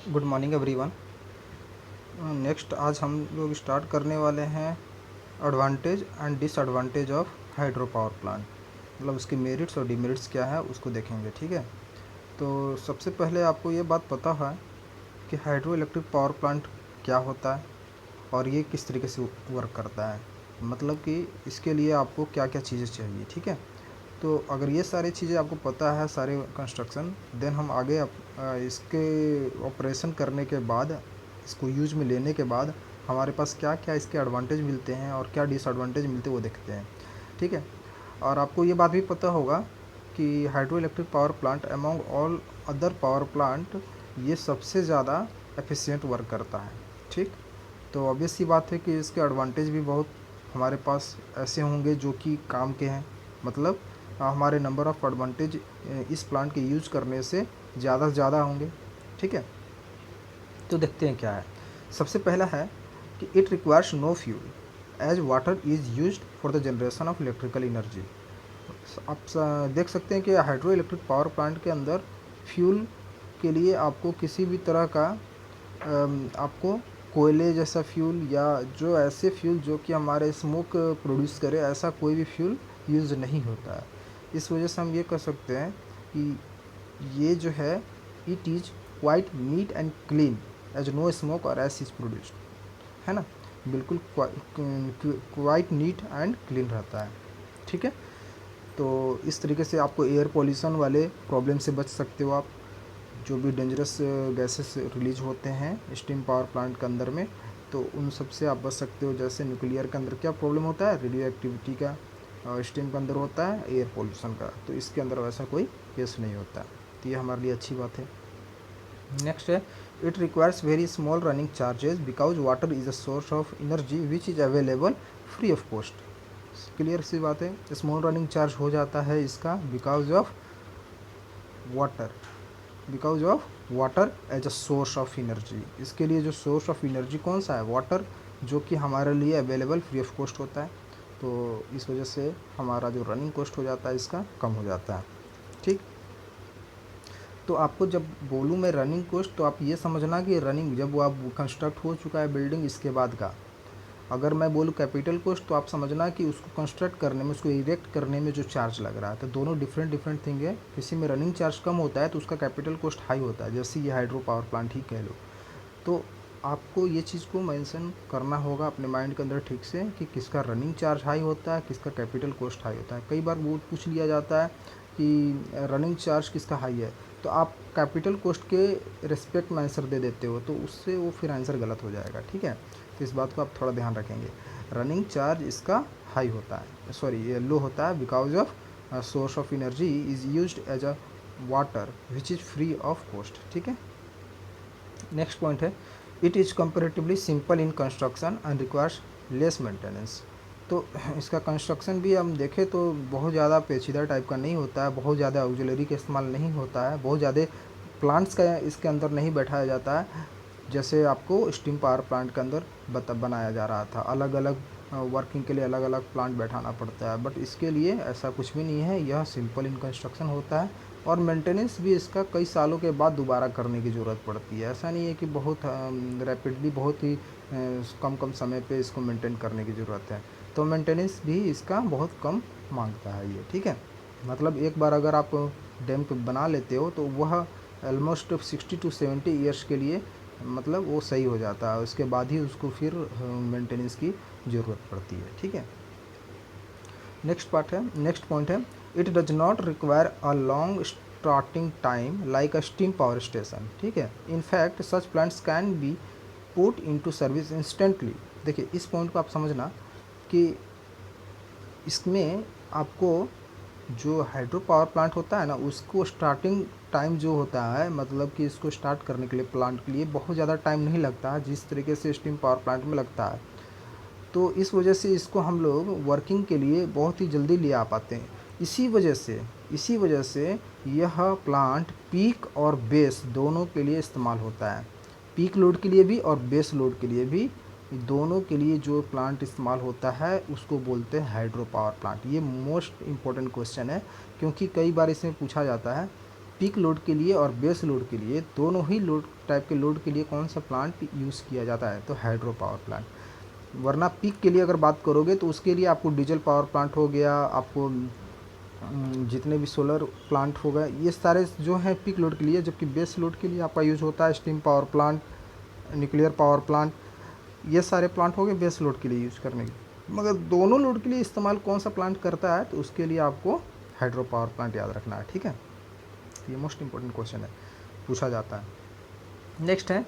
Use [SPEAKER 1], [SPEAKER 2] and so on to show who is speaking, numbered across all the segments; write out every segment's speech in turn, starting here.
[SPEAKER 1] Good morning everyone. Next आज हम लोग स्टार्ट करने वाले हैं advantage and disadvantage of hydro power plant. मतलब उसके मेरिट्स और डिमेरिट्स क्या है उसको देखेंगे। ठीक है, तो सबसे पहले आपको ये बात पता है कि हाइड्रो इलेक्ट्रिक पावर प्लांट क्या होता है और ये किस तरीके से वर्क करता है। मतलब कि इसके लिए आपको क्या क्या चीज़ें चाहिए। ठीक है, तो अगर ये सारी चीज़ें आपको पता है, सारे कंस्ट्रक्शन, देन हम आगे इसके ऑपरेशन करने के बाद, इसको यूज में लेने के बाद हमारे पास क्या क्या इसके एडवांटेज मिलते हैं और क्या डिसएडवांटेज मिलते हैं वो देखते हैं। ठीक है, और आपको ये बात भी पता होगा कि hydro electric power plant among all other power plant ये सबसे ज़्यादा एफिशिएंट वर्क करता है। ठीक, तो ऑब्वियस सी बात है कि इसके एडवांटेज भी बहुत हमारे पास ऐसे होंगे जो कि काम के हैं। मतलब हमारे नंबर ऑफ़ एडवांटेज इस प्लांट के यूज़ करने से ज़्यादा से ज़्यादा होंगे। ठीक है, तो देखते हैं क्या है। सबसे पहला है कि it requires no fuel as water is used for the generation of electrical energy. आप देख सकते हैं कि हाइड्रो इलेक्ट्रिक पावर प्लांट के अंदर फ्यूल के लिए आपको किसी भी तरह का आपको कोयले जैसा फ्यूल या जो ऐसे फ्यूल जो कि हमारे स्मोक प्रोड्यूस करे, ऐसा कोई भी फ्यूल यूज़ नहीं होता है। इस वजह से हम ये कह सकते हैं कि ये जो है it is quite neat and clean as no smoke और एस इज प्रोड्यूस्ड, है ना। बिल्कुल क्वाइट नीट एंड क्लीन रहता है। ठीक है, तो इस तरीके से आपको एयर पोल्यूशन वाले प्रॉब्लम से बच सकते हो आप। जो भी डेंजरस गैसेस रिलीज होते हैं स्टीम पावर प्लांट के अंदर में, तो उन सब से आप बच सकते हो। जैसे न्यूक्लियर के अंदर क्या प्रॉब्लम होता है, रेडियो एक्टिविटी का, और स्टीम के अंदर होता है एयर पोल्यूशन का, तो इसके अंदर वैसा कोई केस नहीं होता। तो ये हमारे लिए अच्छी बात है। नेक्स्ट है, it requires very small running charges because water is a source of energy which is available free of cost. Clear सी बात है, स्मॉल रनिंग चार्ज हो जाता है इसका because of water, because of water as a source of energy. इसके लिए जो सोर्स ऑफ एनर्जी कौन सा है, वाटर, जो कि हमारे लिए अवेलेबल फ्री ऑफ कॉस्ट होता है। तो इस वजह से हमारा जो रनिंग कॉस्ट हो जाता है इसका कम हो जाता है। ठीक, तो आपको जब बोलूँ मैं रनिंग कॉस्ट, तो आप ये समझना कि रनिंग जब वो आप कंस्ट्रक्ट हो चुका है बिल्डिंग इसके बाद का। अगर मैं बोलूँ कैपिटल कॉस्ट, तो आप समझना कि उसको कंस्ट्रक्ट करने में, उसको इरेक्ट करने में जो चार्ज लग रहा है। तो दोनों डिफरेंट डिफरेंट थिंग है। किसी में रनिंग चार्ज कम होता है तो उसका कैपिटल कॉस्ट हाई होता है, जैसे ये हाइड्रो पावर प्लांट ही कह लो। तो आपको ये चीज़ को मेंशन करना होगा अपने माइंड के अंदर ठीक से कि किसका रनिंग चार्ज हाई होता है, किसका कैपिटल कॉस्ट हाई होता है। कई बार वो पूछ लिया जाता है कि रनिंग चार्ज किसका हाई है, तो आप कैपिटल कॉस्ट के रिस्पेक्ट में आंसर दे देते हो, तो उससे वो फिर आंसर गलत हो जाएगा। ठीक है, तो इस बात को आप थोड़ा ध्यान रखेंगे। रनिंग चार्ज इसका हाई होता है, सॉरी ये लो होता है, because of source of energy is used as a water which is free of cost. ठीक है, नेक्स्ट पॉइंट है, it is comparatively simple in construction and requires less maintenance. तो इसका कंस्ट्रक्शन भी हम देखें तो बहुत ज़्यादा पेचीदा टाइप का नहीं होता है, बहुत ज़्यादा ऑक्सिलरी का इस्तेमाल नहीं होता है, बहुत ज़्यादा प्लांट्स का इसके अंदर नहीं बैठाया जाता है, जैसे आपको स्टीम पावर प्लांट के अंदर बनाया जा रहा था। अलग अलग वर्किंग के लिए अलग अलग प्लांट बैठाना पड़ता है, बट इसके लिए ऐसा कुछ भी नहीं है, यह सिंपल इन कंस्ट्रक्शन होता है। और मेंटेनेंस भी इसका कई सालों के बाद दोबारा करने की ज़रूरत पड़ती है। ऐसा नहीं है कि बहुत रैपिडली, बहुत ही कम कम समय पे इसको मेंटेन करने की ज़रूरत है। तो मेंटेनेंस भी इसका बहुत कम मांगता है ये। ठीक है, मतलब एक बार अगर आप डैम को बना लेते हो तो वह ऑलमोस्ट 60 to 70 ईयर्स के लिए मतलब वो सही हो जाता है, उसके बाद ही उसको फिर मेंटेनेंस की ज़रूरत पड़ती है। ठीक है, नेक्स्ट पॉइंट है, it does not require a long starting time like a steam power station. ठीक है, in fact such plants can be put into service instantly. देखिए इस पॉइंट को आप समझना कि इसमें आपको जो हाइड्रो पावर प्लांट होता है ना, उसको स्टार्टिंग टाइम जो होता है, मतलब कि इसको स्टार्ट करने के लिए प्लांट के लिए बहुत ज़्यादा टाइम नहीं लगता है जिस तरीके से स्टीम पावर प्लांट में लगता है। तो इस वजह से इसको हम लोग वर्किंग के लिए बहुत ही जल्दी ले आ पाते हैं। इसी वजह से यह प्लांट पीक और बेस दोनों के लिए इस्तेमाल होता है। पीक लोड के लिए भी और बेस लोड के लिए भी, दोनों के लिए जो प्लांट इस्तेमाल होता है उसको बोलते हैं हाइड्रो पावर प्लांट। ये मोस्ट इम्पोर्टेंट क्वेश्चन है, क्योंकि कई बार इसमें पूछा जाता है पीक लोड के लिए और बेस लोड के लिए, दोनों ही लोड टाइप के लोड के लिए कौन सा प्लांट यूज़ किया जाता है? तो हाइड्रो पावर प्लांट। वरना पीक के लिए अगर बात करोगे तो उसके लिए आपको डीजल पावर प्लांट हो गया, आपको जितने भी सोलर प्लांट हो गए, ये सारे जो हैं पीक लोड के लिए। जबकि बेस लोड के लिए आपका यूज़ होता है steam power plant, nuclear power plant, ये सारे प्लांट हो गए बेस लोड के लिए यूज़ करने के। मगर दोनों लोड के लिए इस्तेमाल कौन सा प्लांट करता है? तो उसके लिए आपको हाइड्रो पावर प्लांट याद रखना है, ठीक है। ये मोस्ट इंपॉर्टेंट क्वेश्चन है, पूछा जाता है। नेक्स्ट है,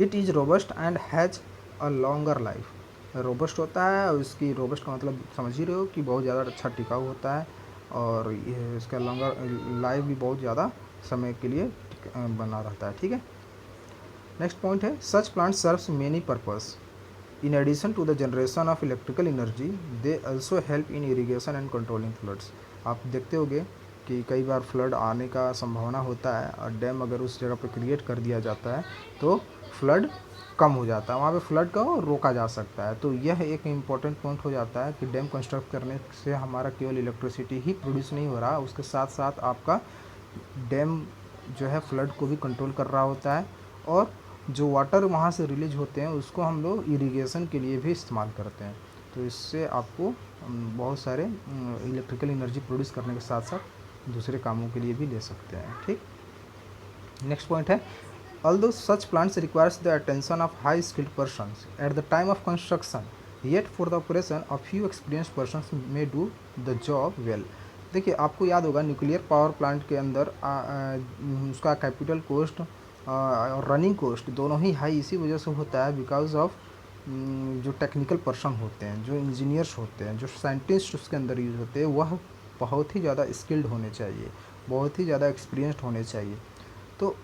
[SPEAKER 1] it is robust and has a longer life. Robust होता है और इसकी रोबस्ट का मतलब समझ ही रहे हो कि बहुत ज़्यादा अच्छा टिकाऊ होता है, और ये इसका लॉन्गर लाइफ भी बहुत ज़्यादा समय के लिए बना रहता है, ठीक है। नेक्स्ट पॉइंट है, such plant serves many purpose in addition to the generation of electrical energy, they also help in irrigation and controlling floods. आप देखते होंगे कि कई बार फ्लड आने का संभावना होता है, और डैम अगर उस जगह पर क्रिएट कर दिया जाता है तो फ्लड कम हो जाता है, वहाँ पे फ्लड को रोका जा सकता है। तो यह एक इम्पॉर्टेंट पॉइंट हो जाता है कि डैम कंस्ट्रक्ट करने से हमारा केवल इलेक्ट्रिसिटी ही प्रोड्यूस नहीं हो रहा, उसके साथ साथ आपका डैम जो है फ्लड को भी कंट्रोल कर रहा होता है, और जो वाटर वहाँ से रिलीज होते हैं उसको हम लोग इरिगेशन के लिए भी इस्तेमाल करते हैं। तो इससे आपको बहुत सारे इलेक्ट्रिकल एनर्जी प्रोड्यूस करने के साथ साथ दूसरे कामों के लिए भी ले सकते हैं, ठीक। नेक्स्ट पॉइंट है, although such plants requires the attention of high skilled persons at the time of construction, yet for the operation a few experienced persons may do the job well। देखिए, आपको याद होगा न्यूक्लियर पावर प्लांट के अंदर उसका capital coast और running coast दोनों ही high इसी वजह से होता है, बिकॉज ऑफ जो टेक्निकल पर्सन होते हैं, जो इंजीनियर्स होते हैं, जो साइंटिस्ट उसके अंदर यूज होते हैं, वह बहुत ही ज़्यादा स्किल्ड होने चाहिए, बहुत ही ज़्यादा एक्सपीरियंस्ड होने चाहिए। तो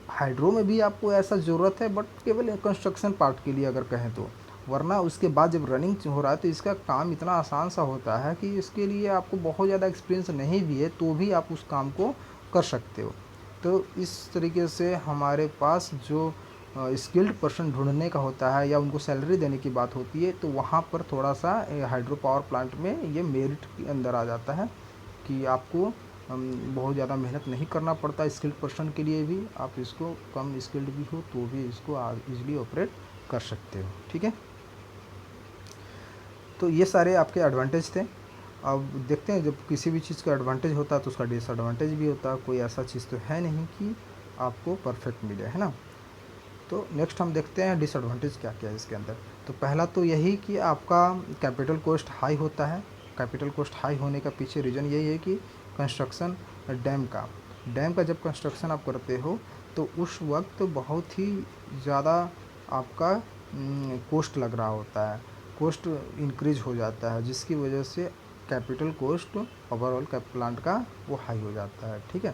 [SPEAKER 1] हाइड्रो में भी आपको ऐसा ज़रूरत है, बट केवल कंस्ट्रक्शन पार्ट के लिए अगर कहें तो। वरना उसके बाद जब रनिंग हो रहा है तो इसका काम इतना आसान सा होता है कि इसके लिए आपको बहुत ज़्यादा एक्सपीरियंस नहीं भी है तो भी आप उस काम को कर सकते हो। तो इस तरीके से हमारे पास जो स्किल्ड पर्सन ढूंढने का होता है या उनको सैलरी देने की बात होती है, तो वहाँ पर थोड़ा सा हाइड्रो पावर प्लांट में ये मेरिट के अंदर आ जाता है कि आपको बहुत ज़्यादा मेहनत नहीं करना पड़ता। स्किल्ड पर्सन के लिए भी, आप इसको कम स्किल्ड भी हो तो भी इसको ईजिली ऑपरेट कर सकते हो, ठीक है। तो ये सारे आपके एडवांटेज थे। अब देखते हैं, जब किसी भी चीज़ का एडवांटेज होता है तो उसका डिसएडवांटेज भी होता है। कोई ऐसा चीज़ तो है नहीं कि आपको परफेक्ट मिले, है ना। तो नेक्स्ट हम देखते हैं डिसएडवांटेज क्या क्या है इसके अंदर। तो पहला तो यही कि आपका कैपिटल कॉस्ट हाई होता है। कैपिटल कॉस्ट हाई होने का पीछे रीज़न यही है कि कंस्ट्रक्शन डैम का जब कंस्ट्रक्शन आप करते हो तो उस वक्त बहुत ही ज़्यादा आपका कॉस्ट लग रहा होता है, कॉस्ट इंक्रीज हो जाता है, जिसकी वजह से कैपिटल कॉस्ट ओवरऑल प्लांट का वो हाई हो जाता है, ठीक है।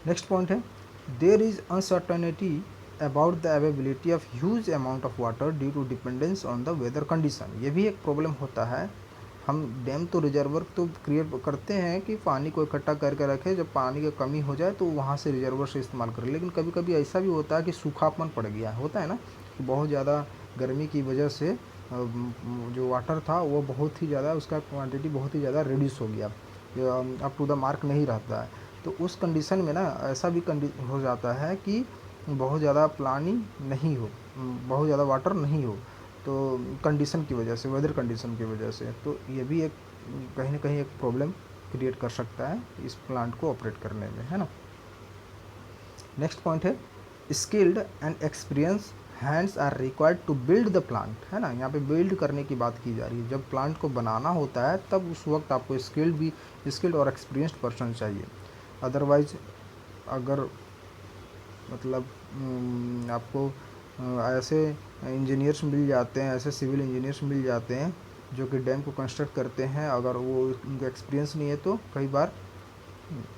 [SPEAKER 1] नेक्स्ट पॉइंट है, there is uncertainty about the availability of huge amount of water due to dependence on the weather condition. ये भी एक प्रॉब्लम होता है। हम डैम तो रिजर्वर तो क्रिएट करते हैं कि पानी को इकट्ठा करके रखें, जब पानी की कमी हो जाए तो वहाँ से रिजर्वर से इस्तेमाल करें। लेकिन कभी कभी ऐसा भी होता है कि सूखापन पड़ गया होता है ना, कि बहुत ज़्यादा गर्मी की वजह से जो वाटर था वो बहुत ही ज़्यादा, उसका क्वांटिटी बहुत ही ज़्यादा रिड्यूस हो गया, अप टू द मार्क नहीं रहता है। तो उस कंडीशन में ना ऐसा भी हो जाता है कि बहुत ज़्यादा पानी नहीं हो, बहुत ज़्यादा वाटर नहीं हो, तो कंडीशन की वजह से, वेदर कंडीशन की वजह से, तो ये भी एक कहीं ना कहीं एक प्रॉब्लम क्रिएट कर सकता है इस प्लांट को ऑपरेट करने में, है ना। नेक्स्ट पॉइंट है, skilled and experience hands are required to build the plant, है ना। यहाँ पे बिल्ड करने की बात की जा रही है। जब प्लांट को बनाना होता है तब उस वक्त आपको स्किल्ड और एक्सपीरियंस्ड पर्सन चाहिए। अदरवाइज अगर मतलब आपको ऐसे इंजीनियर्स मिल जाते हैं, ऐसे सिविल इंजीनियर्स मिल जाते हैं जो कि डैम को कंस्ट्रक्ट करते हैं, अगर वो उनका एक्सपीरियंस नहीं है तो कई बार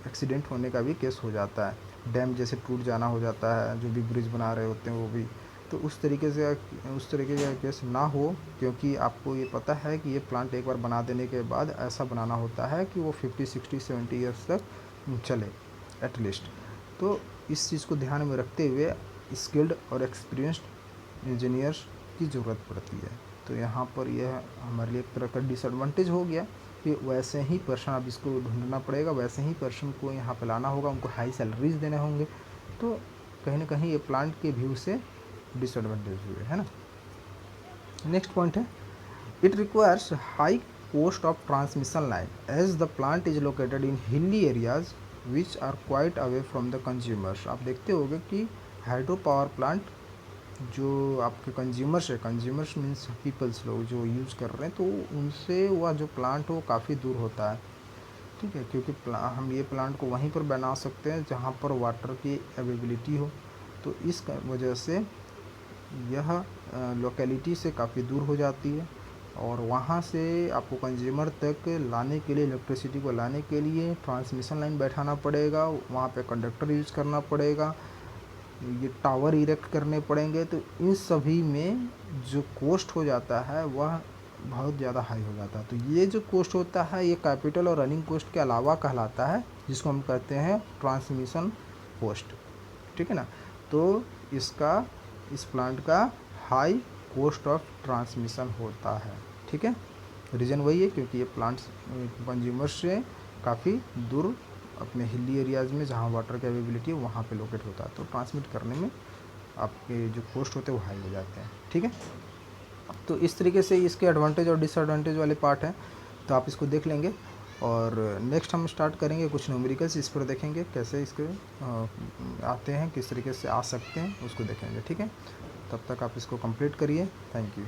[SPEAKER 1] एक्सीडेंट होने का भी केस हो जाता है। डैम जैसे टूट जाना हो जाता है, जो भी ब्रिज बना रहे होते हैं वो भी। तो उस तरीके का केस ना हो, क्योंकि आपको ये पता है कि ये प्लांट एक बार बना देने के बाद ऐसा बनाना होता है कि वो 50, 60, 70 ईयर्स तक चले एटलीस्ट। तो इस चीज़ को ध्यान में रखते हुए स्किल्ड और एक्सपीरियंस्ड इंजीनियर्स की ज़रूरत पड़ती है। तो यहाँ पर यह हमारे लिए एक तरह का डिसएडवांटेज हो गया, फिर वैसे ही पर्सन अब इसको ढूंढना पड़ेगा, वैसे ही पर्सन को यहाँ पे लाना होगा, उनको हाई सैलरीज देने होंगे। तो कहीं ना कहीं ये प्लांट के व्यू से डिसएडवांटेज हुए, है ना। नेक्स्ट पॉइंट है, it requires high cost of transmission line as the plant is located in hilly areas which are quite away from the consumers। आप देखते होंगे कि हाइड्रो पावर प्लांट जो आपके कंज्यूमर्स है, कंज्यूमर्स मीन्स पीपल्स, लोग जो यूज़ कर रहे हैं, तो उनसे वह जो प्लांट हो काफ़ी दूर होता है, ठीक है, क्योंकि हम ये प्लांट को वहीं पर बना सकते हैं जहाँ पर वाटर की अवेलेबिलिटी हो। तो इस वजह से यह लोकेलिटी से काफ़ी दूर हो जाती है, और वहाँ से आपको कंज्यूमर तक लाने के लिए, इलेक्ट्रिसिटी को लाने के लिए ट्रांसमिशन लाइन बैठाना पड़ेगा, वहाँ पे कंडक्टर यूज़ करना पड़ेगा, ये टावर इरेक्ट करने पड़ेंगे। तो इन सभी में जो कॉस्ट हो जाता है वह बहुत ज़्यादा हाई हो जाता है। तो ये जो कॉस्ट होता है ये कैपिटल और रनिंग कॉस्ट के अलावा कहलाता है, जिसको हम कहते हैं ट्रांसमिशन कॉस्ट, ठीक है ना। तो इस प्लांट का हाई कॉस्ट ऑफ ट्रांसमिशन होता है, ठीक है। रीज़न वही है क्योंकि ये प्लांट्स कंज्यूमर से काफ़ी दूर अपने हिली एरियाज़ में जहाँ वाटर की अवेलेबिलिटी है वहाँ पे लोकेट होता है, तो ट्रांसमिट करने में आपके जो कॉस्ट होते हैं वो हाई हो जाते हैं, ठीक है। तो इस तरीके से इसके एडवांटेज और डिसएडवांटेज वाले पार्ट हैं, तो आप इसको देख लेंगे। और नेक्स्ट हम स्टार्ट करेंगे कुछ न्यूमेरिकल्स, इस पर देखेंगे कैसे इसके आते हैं, किस तरीके से आ सकते हैं, उसको देखेंगे, ठीक है। तब तक आप इसको कंप्लीट करिए। Thank you.